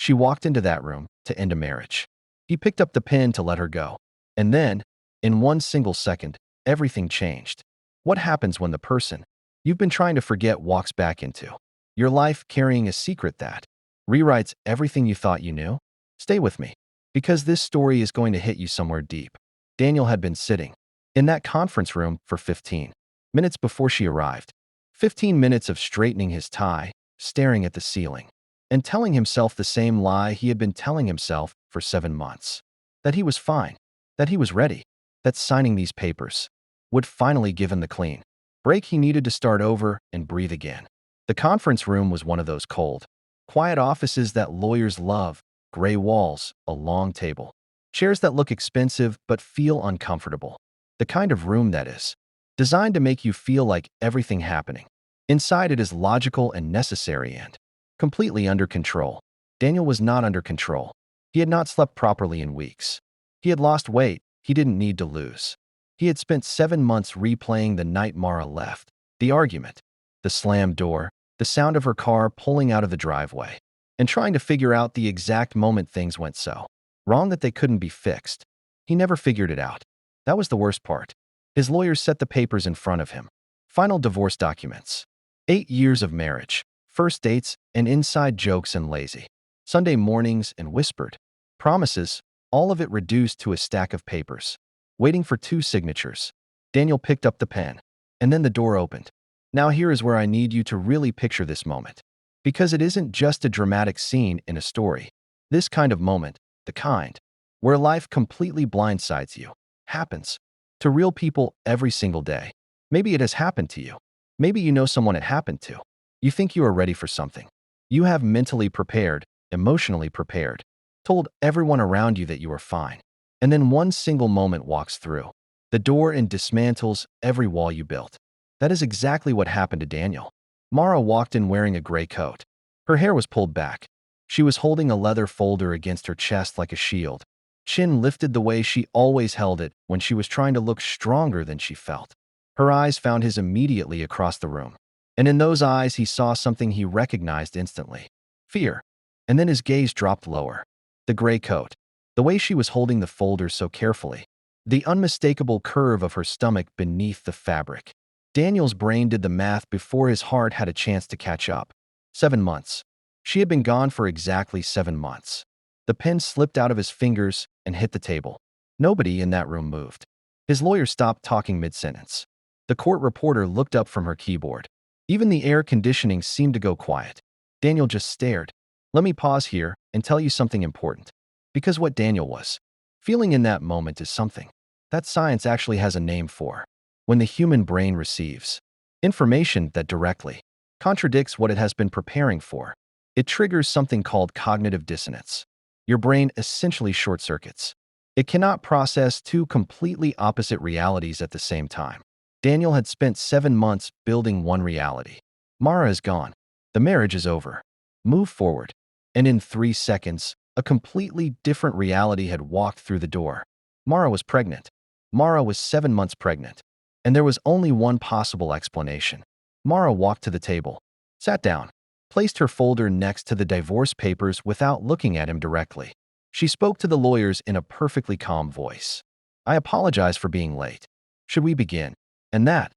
She walked into that room to end a marriage. He picked up the pen to let her go. And then, in one single second, everything changed. What happens when the person you've been trying to forget walks back into your life carrying a secret that rewrites everything you thought you knew? Stay with me, because this story is going to hit you somewhere deep. Daniel had been sitting in that conference room for 15 minutes before she arrived. 15 minutes of straightening his tie, staring at the ceiling, and telling himself the same lie he had been telling himself for 7 months. That he was fine, that he was ready, that signing these papers would finally give him the clean break he needed to start over and breathe again. The conference room was one of those cold, quiet offices that lawyers love: gray walls, a long table, chairs that look expensive but feel uncomfortable. The kind of room that is designed to make you feel like everything happening inside it is logical and necessary and completely under control. Daniel was not under control. He had not slept properly in weeks. He had lost weight he didn't need to lose. He had spent 7 months replaying the night Mara left, the argument, the slammed door, the sound of her car pulling out of the driveway, and trying to figure out the exact moment things went so wrong that they couldn't be fixed. He never figured it out. That was the worst part. His lawyers set the papers in front of him. Final divorce documents. 8 years of marriage, first dates and inside jokes and lazy Sunday mornings and whispered promises, all of it reduced to a stack of papers, waiting for 2 signatures. Daniel picked up the pen, and then the door opened. Now here is where I need you to really picture this moment, because it isn't just a dramatic scene in a story. This kind of moment, the kind where life completely blindsides you, happens to real people every single day. Maybe it has happened to you. Maybe you know someone it happened to. You think you are ready for something. You have mentally prepared, emotionally prepared, told everyone around you that you are fine. And then one single moment walks through the door and dismantles every wall you built. That is exactly what happened to Daniel. Mara walked in wearing a gray coat. Her hair was pulled back. She was holding a leather folder against her chest like a shield, chin lifted the way she always held it when she was trying to look stronger than she felt. Her eyes found his immediately across the room, and in those eyes he saw something he recognized instantly: fear. And then his gaze dropped lower. The gray coat, the way she was holding the folder so carefully, the unmistakable curve of her stomach beneath the fabric. Daniel's brain did the math before his heart had a chance to catch up. 7 months. She had been gone for exactly 7 months. The pen slipped out of his fingers and hit the table. Nobody in that room moved. His lawyer stopped talking mid-sentence. The court reporter looked up from her keyboard. Even the air conditioning seemed to go quiet. Daniel just stared. Let me pause here and tell you something important. Because what Daniel was feeling in that moment is something that science actually has a name for. When the human brain receives information that directly contradicts what it has been preparing for, it triggers something called cognitive dissonance. Your brain essentially short circuits. It cannot process 2 completely opposite realities at the same time. Daniel had spent 7 months building one reality. Mara is gone. The marriage is over. Move forward. And in 3 seconds, a completely different reality had walked through the door. Mara was pregnant. Mara was 7 months pregnant. And there was only one possible explanation. Mara walked to the table, sat down, placed her folder next to the divorce papers without looking at him directly. She spoke to the lawyers in a perfectly calm voice. I apologize for being late. Should we begin? And that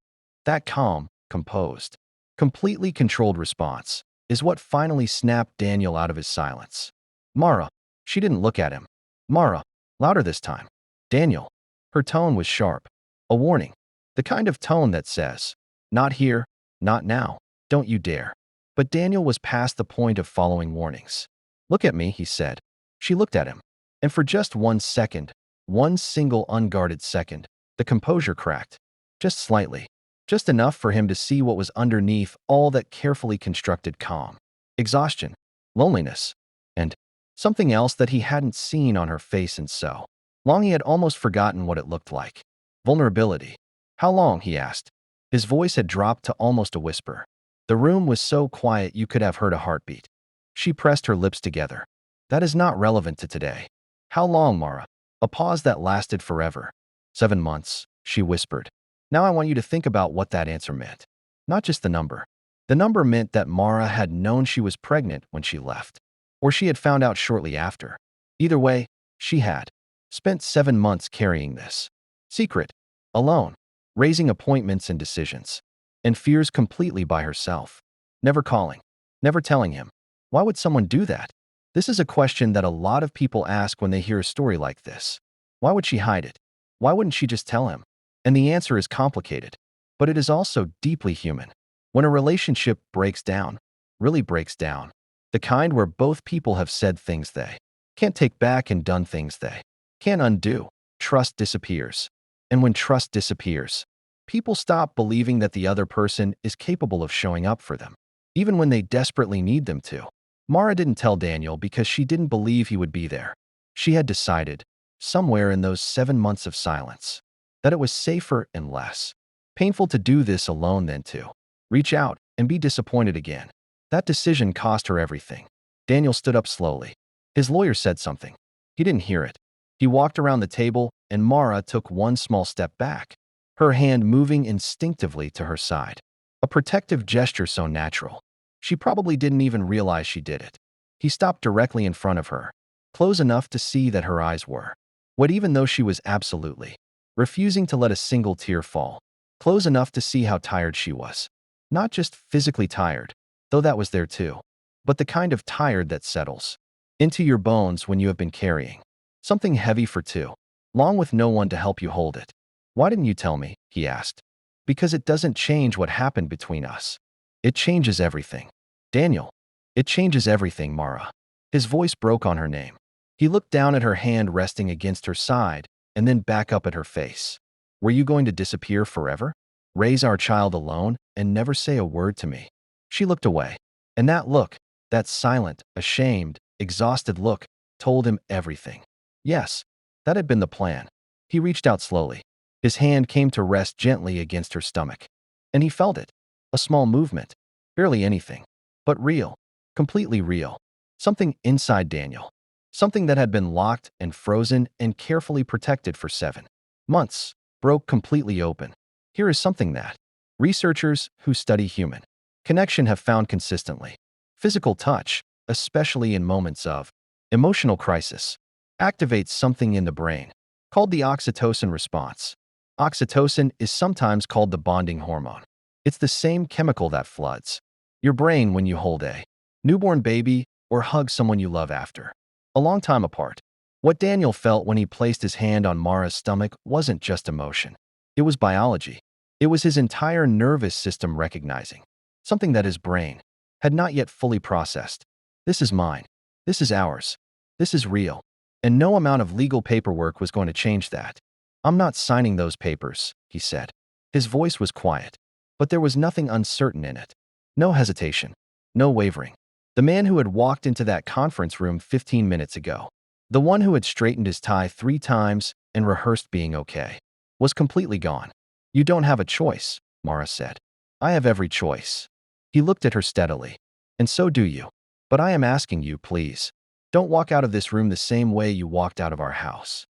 calm, composed, completely controlled response is what finally snapped Daniel out of his silence. Mara. She didn't look at him. Mara. Louder this time. Daniel. Her tone was sharp. A warning. The kind of tone that says, not here, not now, don't you dare. But Daniel was past the point of following warnings. Look at me, he said. She looked at him. And for just 1 second, one single unguarded second, the composure cracked. Just slightly. Just enough for him to see what was underneath all that carefully constructed calm. Exhaustion, loneliness, and something else that he hadn't seen on her face in so long he had almost forgotten what it looked like. Vulnerability. How long? He asked. His voice had dropped to almost a whisper. The room was so quiet you could have heard a heartbeat. She pressed her lips together. That is not relevant to today. How long, Mara? A pause that lasted forever. 7 months, she whispered. Now I want you to think about what that answer meant. Not just the number. The number meant that Mara had known she was pregnant when she left. or she had found out shortly after. Either way, she had spent 7 months carrying this secret, alone, raising appointments and decisions, and fears completely by herself. Never calling, never telling him. Why would someone do that? This is a question that a lot of people ask when they hear a story like this. Why would she hide it? Why wouldn't she just tell him? And the answer is complicated, but it is also deeply human. When a relationship breaks down, really breaks down, the kind where both people have said things they can't take back and done things they can't undo, trust disappears. And when trust disappears, people stop believing that the other person is capable of showing up for them, even when they desperately need them to. Mara didn't tell Daniel because she didn't believe he would be there. She had decided, somewhere in those 7 months of silence, that it was safer and less painful to do this alone than to reach out and be disappointed again. That decision cost her everything. Daniel stood up slowly. His lawyer said something. He didn't hear it. He walked around the table, and Mara took one small step back, her hand moving instinctively to her side. A protective gesture so natural. She probably didn't even realize she did it. He stopped directly in front of her, close enough to see that her eyes were wet even though she was absolutely refusing to let a single tear fall, close enough to see how tired she was. Not just physically tired, though that was there too, but the kind of tired that settles into your bones when you have been carrying something heavy for too long with no one to help you hold it. Why didn't you tell me? He asked. Because it doesn't change what happened between us. It changes everything. Daniel. It changes everything, Mara. His voice broke on her name. He looked down at her hand resting against her side and then back up at her face. Were you going to disappear forever? Raise our child alone and never say a word to me? She looked away. And that look, that silent, ashamed, exhausted look, told him everything. Yes, that had been the plan. He reached out slowly. His hand came to rest gently against her stomach. And he felt it. A small movement. Barely anything. But real. Completely real. Something inside Daniel. Something that had been locked and frozen and carefully protected for 7 months. Broke completely open. Here is something that researchers who study human connection have found consistently. Physical touch, especially in moments of emotional crisis, activates something in the brain called the oxytocin response. Oxytocin is sometimes called the bonding hormone. It's the same chemical that floods your brain when you hold a newborn baby or hug someone you love after a long time apart. What Daniel felt when he placed his hand on Mara's stomach wasn't just emotion. It was biology. It was his entire nervous system recognizing something that his brain had not yet fully processed. This is mine. This is ours. This is real. And no amount of legal paperwork was going to change that. I'm not signing those papers, he said. His voice was quiet, but there was nothing uncertain in it. No hesitation. No wavering. The man who had walked into that conference room 15 minutes ago, the one who had straightened his tie 3 times and rehearsed being okay, was completely gone. You don't have a choice, Mara said. I have every choice. He looked at her steadily. And so do you. But I am asking you, please, don't walk out of this room the same way you walked out of our house.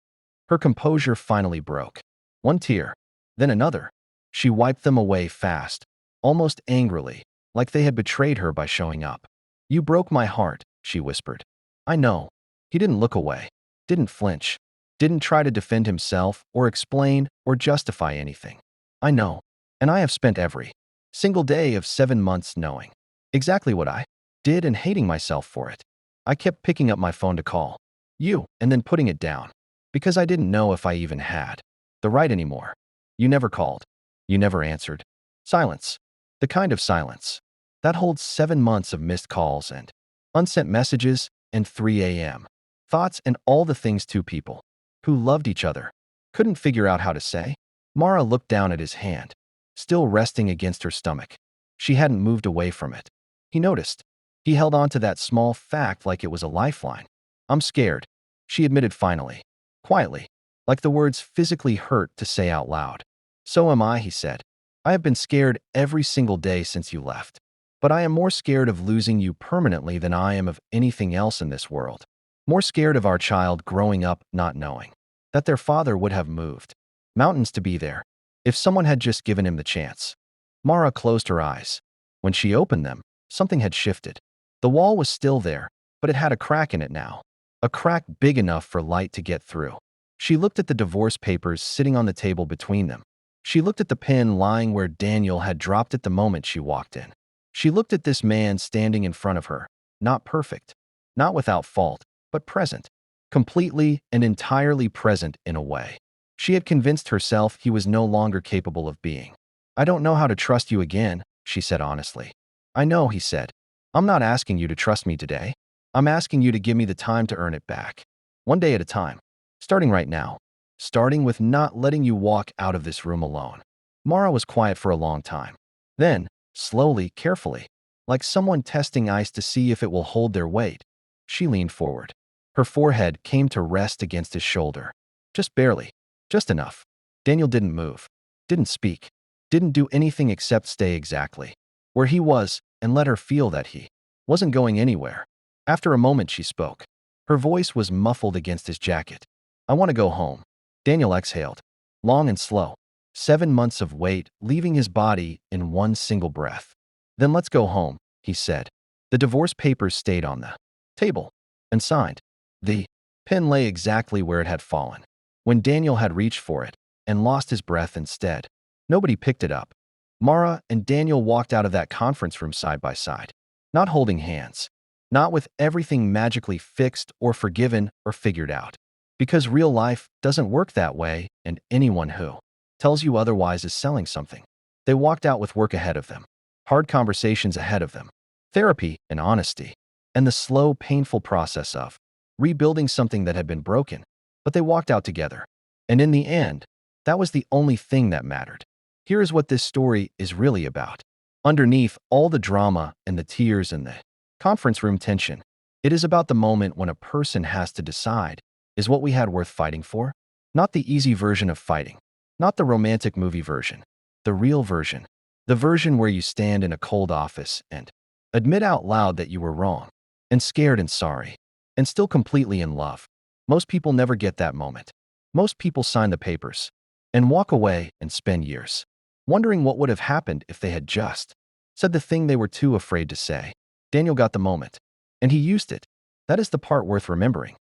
Her composure finally broke. One tear, then another. She wiped them away fast, almost angrily, like they had betrayed her by showing up. You broke my heart, she whispered. I know. He didn't look away, didn't flinch, didn't try to defend himself or explain or justify anything. I know, and I have spent every single day of 7 months knowing exactly what I did and hating myself for it. I kept picking up my phone to call you and then putting it down because I didn't know if I even had the right anymore. You never called. You never answered. Silence. The kind of silence that holds 7 months of missed calls and unsent messages and 3 a.m. thoughts and all the things two people who loved each other couldn't figure out how to say. Mara looked down at his hand, still resting against her stomach. She hadn't moved away from it. He noticed. He held on to that small fact like it was a lifeline. I'm scared, she admitted finally, quietly, like the words physically hurt to say out loud. So am I, he said. I have been scared every single day since you left. But I am more scared of losing you permanently than I am of anything else in this world. More scared of our child growing up not knowing that their father would have moved mountains to be there if someone had just given him the chance. Mara closed her eyes. When she opened them, something had shifted. The wall was still there, but it had a crack in it now. A crack big enough for light to get through. She looked at the divorce papers sitting on the table between them. She looked at the pen lying where Daniel had dropped it the moment she walked in. She looked at this man standing in front of her, not perfect, not without fault, but present. Completely and entirely present in a way. She had convinced herself he was no longer capable of being. "I don't know how to trust you again," she said honestly. "I know," he said. "I'm not asking you to trust me today. I'm asking you to give me the time to earn it back. One day at a time. Starting right now. Starting with not letting you walk out of this room alone." Mara was quiet for a long time. Then, slowly, carefully, like someone testing ice to see if it will hold their weight, she leaned forward. Her forehead came to rest against his shoulder. Just barely. Just enough. Daniel didn't move. Didn't speak. Didn't do anything except stay exactly where he was and let her feel that he wasn't going anywhere. After a moment, she spoke. Her voice was muffled against his jacket. "I want to go home." Daniel exhaled, long and slow. 7 months of wait, leaving his body in one single breath. "Then let's go home," he said. The divorce papers stayed on the table, and signed. The pen lay exactly where it had fallen, when Daniel had reached for it, and lost his breath instead. Nobody picked it up. Mara and Daniel walked out of that conference room side by side, not holding hands, not with everything magically fixed or forgiven or figured out. Because real life doesn't work that way, and anyone who tells you otherwise is selling something. They walked out with work ahead of them, hard conversations ahead of them, therapy and honesty, and the slow, painful process of rebuilding something that had been broken. But they walked out together. And in the end, that was the only thing that mattered. Here is what this story is really about. Underneath all the drama and the tears and the conference room tension, it is about the moment when a person has to decide, is what we had worth fighting for? Not the easy version of fighting, not the romantic movie version, the real version, the version where you stand in a cold office and admit out loud that you were wrong, and scared and sorry, and still completely in love. Most people never get that moment. Most people sign the papers and walk away and spend years wondering what would have happened if they had just said the thing they were too afraid to say. Daniel got the moment, and he used it. That is the part worth remembering.